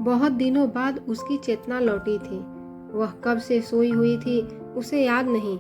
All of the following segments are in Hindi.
बहुत दिनों बाद उसकी चेतना लौटी थी। वह कब से सोई हुई थी उसे याद नहीं।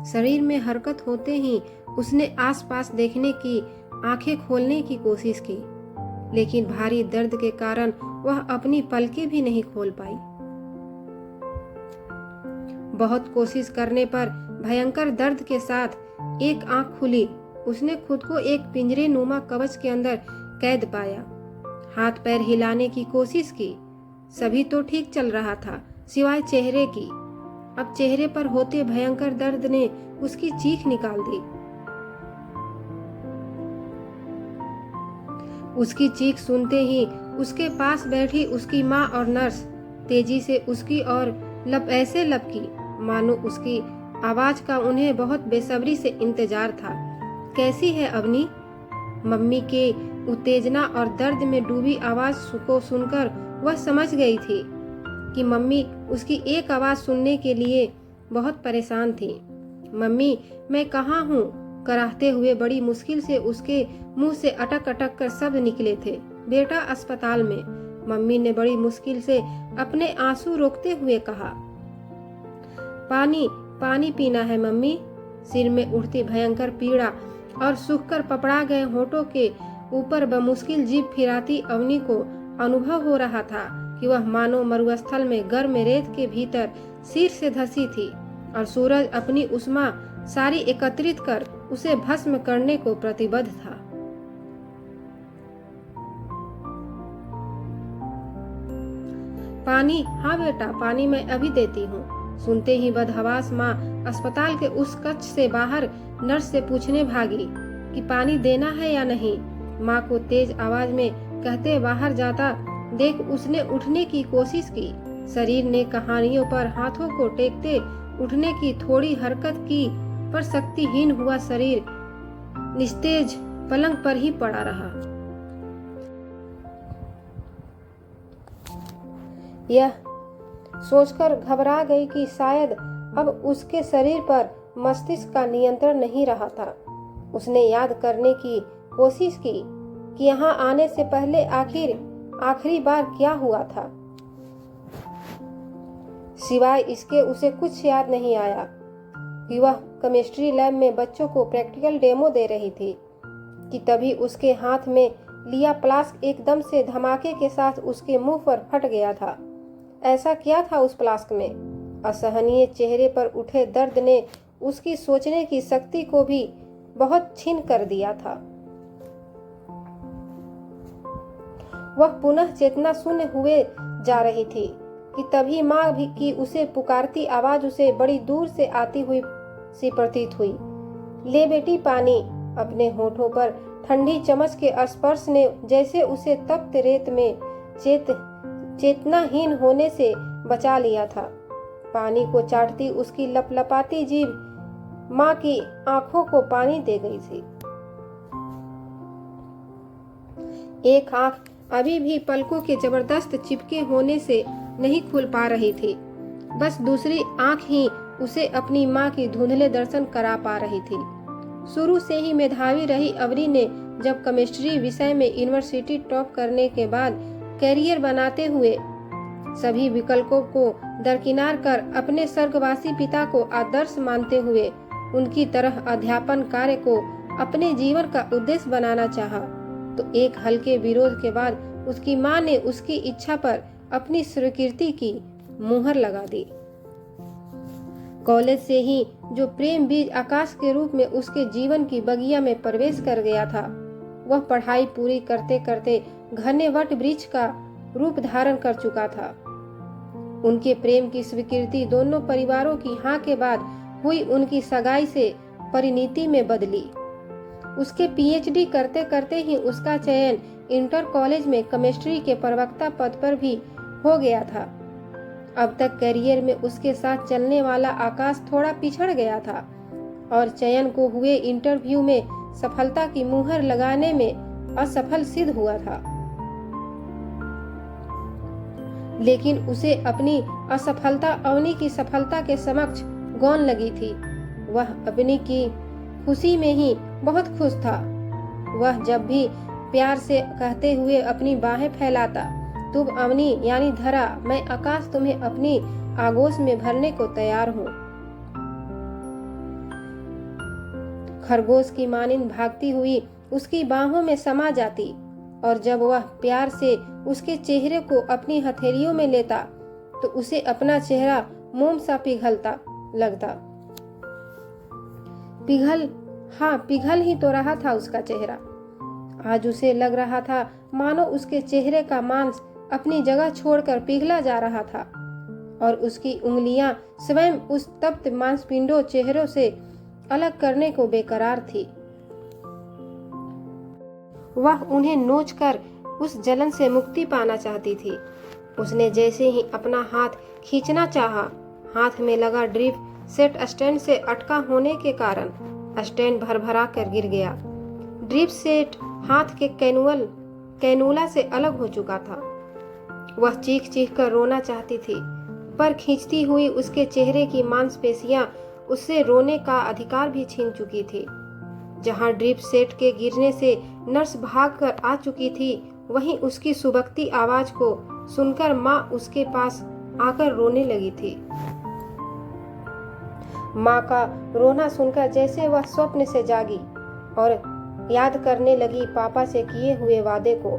शरीर में हरकत होते ही उसने आसपास देखने की आंखें खोलने की कोशिश की, लेकिन भारी दर्द के कारण वह अपनी पलकें भी नहीं खोल पाई। बहुत कोशिश करने पर भयंकर दर्द के साथ एक आंख खुली। उसने खुद को एक पिंजरे नुमा कवच के अंदर कैद पाया। हाथ पैर हिलाने की कोशिश की, सभी तो ठीक चल रहा था सिवाय चेहरे की। अब चेहरे पर होते भयंकर दर्द ने उसकी चीख निकाल दी। उसकी चीख सुनते ही उसके पास बैठी उसकी माँ और नर्स तेजी से उसकी ओर ऐसे लपकी मानो उसकी आवाज का उन्हें बहुत बेसब्री से इंतजार था। कैसी है अवनी? मम्मी के उत्तेजना और दर्द में डूबी आवाज को सुनकर वह समझ गई थी कि मम्मी उसकी एक आवाज सुनने के लिए बहुत परेशान थी। मम्मी, मैं कहाँ हूँ? कराहते हुए बड़ी मुश्किल से उसके मुंह से अटक अटक कर शब्द निकले थे। बेटा, अस्पताल में। मम्मी ने बड़ी मुश्किल से अपने आंसू रोकते हुए कहा। पानी पीना है मम्मी। सिर में उठती भयंकर पीड़ा और सूखकर पपड़ा गए होठों के ऊपर बमुश्किल जीभ फिराती अवनी को अनुभव हो रहा था कि वह मानो मरुस्थल में गर्म रेत के भीतर सिर से धसी थी और सूरज अपनी उष्मा सारी एकत्रित कर उसे भस्म करने को प्रतिबद्ध था। पानी? हाँ बेटा, पानी मैं अभी देती हूँ। सुनते ही बदहवास माँ अस्पताल के उस कक्ष से बाहर नर्स से पूछने भागी कि पानी देना है या नहीं। माँ को तेज आवाज में कहते बाहर जाता देख उसने उठने की कोशिश की। शरीर ने कहानियों पर हाथों को टेकते उठने की थोड़ी हरकत की, पर शक्तिहीन हुआ शरीर निस्तेज पलंग पर ही पड़ा रहा। यह सोचकर घबरा गई कि शायद अब उसके शरीर पर मस्तिष्क का नियंत्रण नहीं रहा था। उसने याद करने की कोशिश की कि यहाँ आने से पहले आखिरी बार क्या हुआ था। सिवाय इसके उसे कुछ याद नहीं आया कि वह केमिस्ट्री लैब में बच्चों को प्रैक्टिकल डेमो दे रही थी कि तभी उसके हाथ में लिया फ्लास्क एकदम से धमाके के साथ उसके मुंह पर फट गया था। ऐसा क्या था उस फ्लास्क में? असहनीय चेहरे पर उठे दर्द ने उसकी सोचने की शक्ति को भी बहुत छीन कर दिया था। वह पुनः चेतना शून्य हुए जा रही थी कि तभी माँ भी की उसे पुकारती आवाज उसे बड़ी दूर से आती हुई सी प्रतीत हुई। ले बेटी पानी। अपने होठों पर ठंडी चमच के स्पर्श ने जैसे उसे तप्त रेत में चेतनाहीन होने से बचा लिया था। पानी को चाटती उसकी लपलपाती जीभ माँ की आंखों को पानी दे गई थी। एक आंख अभी भी पलकों के जबरदस्त चिपके होने से नहीं खुल पा रही थी। बस दूसरी आंख ही उसे अपनी माँ की धुंधले दर्शन करा पा रही थी। शुरू से ही मेधावी रही अवनी ने जब केमिस्ट्री विषय में यूनिवर्सिटी टॉप करने के बाद कैरियर बनाते हुए सभी विकल्पों को दरकिनार कर अपने स्वर्गवासी पिता को आदर्श मानते हुए उनकी तरह अध्यापन कार्य को अपने जीवन का उद्देश्य बनाना चाहा, तो एक हल्के विरोध के बाद उसकी माँ ने उसकी इच्छा पर अपनी स्वीकृति की मुहर लगा दी। कॉलेज से ही जो प्रेम बीज आकाश के रूप में उसके जीवन की बगिया में प्रवेश कर गया था, वह पढ़ाई पूरी करते करते घने वट वृक्ष का रूप धारण कर चुका था। उनके प्रेम की स्वीकृति दोनों परिवारों की हाँ के बाद हुई उनकी सगाई से परिणति में बदली। उसके पीएचडी करते करते ही उसका चयन इंटर कॉलेज में केमिस्ट्री के प्रवक्ता पद पर भी हो गया था। अब तक करियर में उसके साथ चलने वाला आकाश थोड़ा पिछड़ गया था और चयन को हुए इंटरव्यू में सफलता की मुहर लगाने में असफल सिद्ध हुआ था। लेकिन उसे अपनी असफलता अवनी की सफलता के समक्ष गौण लगी थी। वह अवनी की खुशी में ही बहुत खुश था। वह जब भी प्यार से कहते हुए अपनी बाहें फैलाता तुम अवनी यानी धरा, मैं आकाश तुम्हें अपनी आगोश में भरने को तैयार हूँ। खरगोश की मानिंद भागती हुई उसकी बाहों में समा जाती और जब वह प्यार से उसके चेहरे को अपनी हथेलियों में लेता तो उसे अपना चेहरा मोम सा पिघलता लगता। पिघल ही तो रहा था उसका चेहरा। आज उसे लग रहा था मानो उसके चेहरे का मांस अपनी जगह छोड़कर पिघला जा रहा था और उसकी उंगलियां स्वयं उस तप्त मांसपिंडों चेहरों से अलग करने को बेकरार थी। वह उन्हें नोचकर उस जलन से मुक्ति पाना चाहती थी। उसने जैसे ही अपना हाथ खींचना चाहा, हाथ में लगा ड्रिप सेट स्टैंड से अटका होने के कारण स्टैंड भरभरा कर गिर गया। ड्रिप सेट हाथ के कैनुला से अलग हो चुका था। वह चीख चीख कर रोना चाहती थी, पर खींचती हुई उसके चेहरे की मांसपेशियां उससे रोने का अधिकार भी छीन चुकी थी। जहां ड्रिप सेट के गिरने से नर्स भागकर आ चुकी थी, वहीं उसकी सुबकती आवाज को सुनकर माँ उसके पास आकर रोने लगी थी। माँ का रोना सुनकर जैसे वह स्वप्न से जागी और याद करने लगी पापा से किए हुए वादे को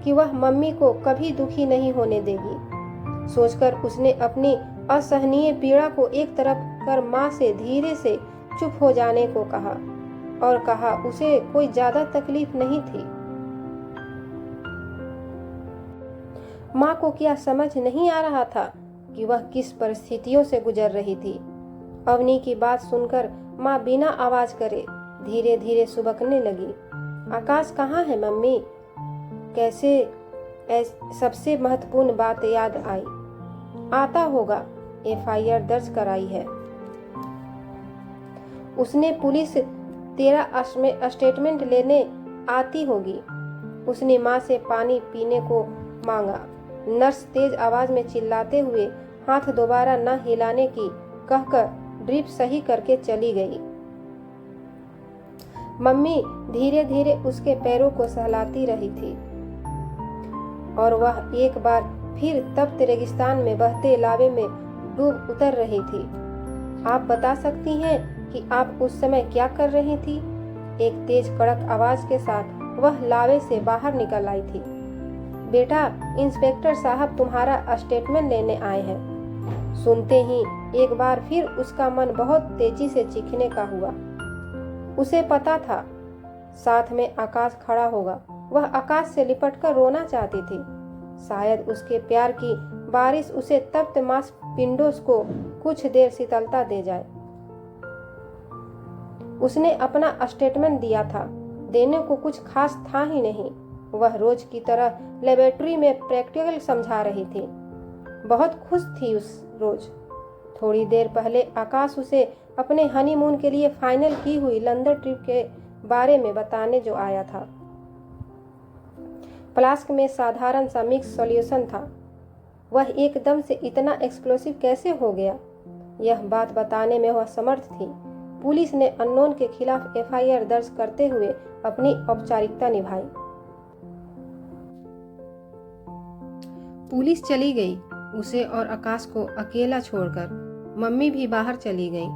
कि वह मम्मी को कभी दुखी नहीं होने देगी। सोचकर उसने अपनी असहनीय पीड़ा को एक तरफ कर माँ से धीरे से चुप हो जाने को कहा और कहा उसे कोई ज्यादा तकलीफ नहीं थी। माँ को क्या समझ नहीं आ रहा था कि वह किस परिस्थितियों से गुजर रही थी। अवनी की बात सुनकर माँ बिना आवाज करे धीरे धीरे सुबकने लगी। आकाश कहाँ है मम्मी? कैसे सबसे महत्वपूर्ण बात याद आई। आता होगा, एफआईआर दर्ज कराई है। उसने पुलिस तेरा स्टेटमेंट लेने आती होगी। उसने माँ से पानी पीने को मांगा। नर्स तेज आवाज में चिल्लाते हुए हाथ दोबारा न हिलाने की कहकर ड्रिप सही करके चली गई। मम्मी धीरे धीरे उसके पैरों को सहलाती रही थी और वह एक बार फिर तप्त रेगिस्तान में बहते लावे में डूब उतर रही थी। आप बता सकती हैं कि आप उस समय क्या कर रही थी? एक तेज कड़क आवाज के साथ वह लावे से बाहर निकल आई थी। बेटा, इंस्पेक्टर साहब तुम्हारा स्टेटमेंट लेने आए हैं। सुनते ही एक बार फिर उसका मन बहुत तेजी से चीखने का हुआ। उसे पता था साथ में आकाश खड़ा होगा। वह आकाश से लिपटकर रोना चाहती थी। शायद उसके प्यार की बारिश उसे तप्त मांसपिंडों को कुछ देर शीतलता दे जाए। उसने अपना स्टेटमेंट दिया था, देने को कुछ खास था ही नहीं। वह रोज की तरह लेबोरेटरी में प्रैक्टिकल समझा रही थी। बहुत खुश थी उस रोज। थोड़ी देर पहले आकाश उसे अपने हनीमून के लिए फाइनल की हुई लंदन ट्रिप के बारे में बताने जो आया था। फ्लास्क में साधारण सा मिक्स सॉल्यूशन था। वह एकदम से इतना एक्सप्लोसिव कैसे हो गया? यह बात बताने में वह समर्थ थी। पुलिस ने अननोन के खिलाफ एफआईआर दर्ज करते हुए अपनी औपचारिकता निभाई। पुलिस चली गई, उसे और आकाश को अकेला छोड़कर। मम्मी भी बाहर चली गई।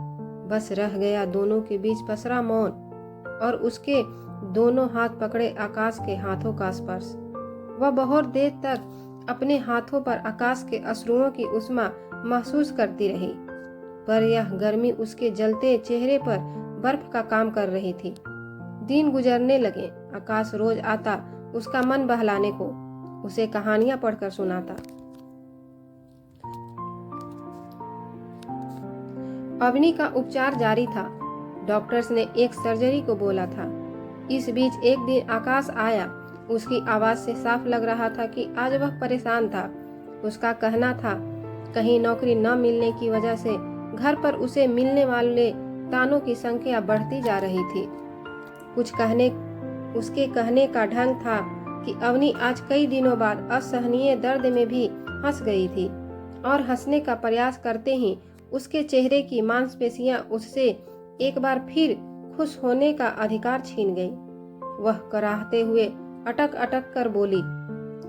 बस रह गया दोनों के बीच पसरा मौन और उसके दोनों हाथ पकड़े आकाश के हाथों का स्पर्श। वह बहुत देर तक अपने हाथों पर आकाश के अश्रुओं की उष्मा महसूस करती रही, पर यह गर्मी उसके जलते चेहरे पर बर्फ का काम कर रही थी। दिन गुजरने लगे। आकाश रोज आता उसका मन बहलाने को, उसे कहानियां पढ़कर सुनाता। अवनी का उपचार जारी था। डॉक्टर्स ने एक सर्जरी को बोला था। इस बीच एक दिन आकाश आया। उसकी आवाज से साफ लग रहा था कि आज वह परेशान था। उसका कहना था कहीं नौकरी न मिलने की वजह से घर पर उसे मिलने वाले तानों की संख्या बढ़ती जा रही थी। उसके कहने का ढंग था कि अवनी आज कई दिनों बाद असहनीय दर्द में भी हंस गई थी और हंसने का प्रयास करते ही उसके चेहरे की मांसपेशियां उससे एक बार फिर खुश होने का अधिकार छीन गई। वह कराहते हुए अटक अटक कर बोली,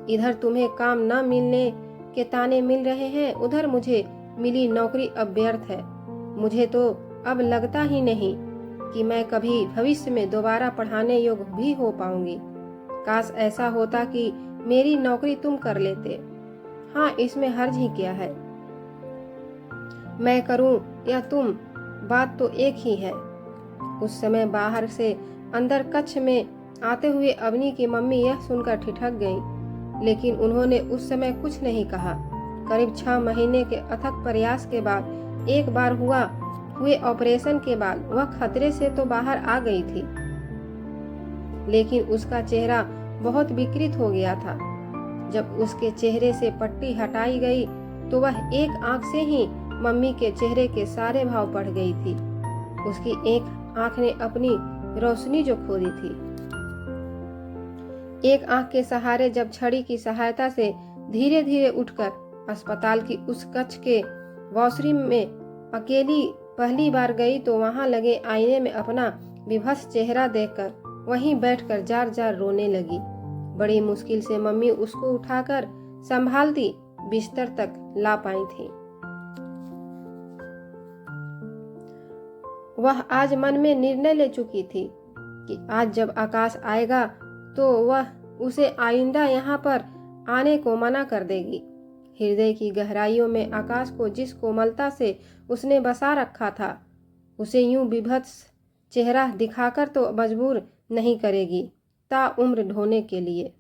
इधर तुम्हें काम न मिलने के ताने मिल रहे हैं, उधर मुझे मिली नौकरी अब व्यर्थ है। मुझे तो अब लगता ही नहीं कि मैं कभी भविष्य में दोबारा पढ़ाने योग्य भी हो पाऊंगी। काश ऐसा होता कि मेरी नौकरी तुम कर लेते। हाँ, इसमें हर्ज ही क्या है। मैं करूं या तुम, बात तो एक ही है। उस समय बाहर से अंदर कक्ष में आते हुए अवनी की मम्मी यह सुनकर ठिठक गईं, लेकिन उन्होंने उस समय कुछ नहीं कहा। करीब 6 महीने के अथक प्रयास के बाद एक बार हुए ऑपरेशन के बाद वह खतरे से तो बाहर आ गई थी, लेकिन उसका चेहरा बहुत विकृत हो गया था। जब उसके चेहरे से पट्टी हटाई गई तो वह एक आंख से ही मम्मी के चेहरे के सारे भाव पढ़ गई थी। उसकी एक आंख ने अपनी रोशनी जो खो दी थी। एक आंख के सहारे जब छड़ी की सहायता से धीरे धीरे उठकर अस्पताल की उस कक्ष के वॉशरूम में अकेली पहली बार गई तो वहां लगे आईने में अपना विभत्स चेहरा देखकर वहीं बैठकर जार जार रोने लगी। बड़ी मुश्किल से मम्मी उसको उठाकर संभालती बिस्तर तक ला पाई थी। वह आज मन में निर्णय ले चुकी थी कि आज जब आकाश आएगा तो वह उसे आइंदा यहाँ पर आने को मना कर देगी। हृदय की गहराइयों में आकाश को जिस कोमलता से उसने बसा रखा था, उसे यूं विभत्स चेहरा दिखाकर तो मजबूर नहीं करेगी ताउम्र ढोने के लिए।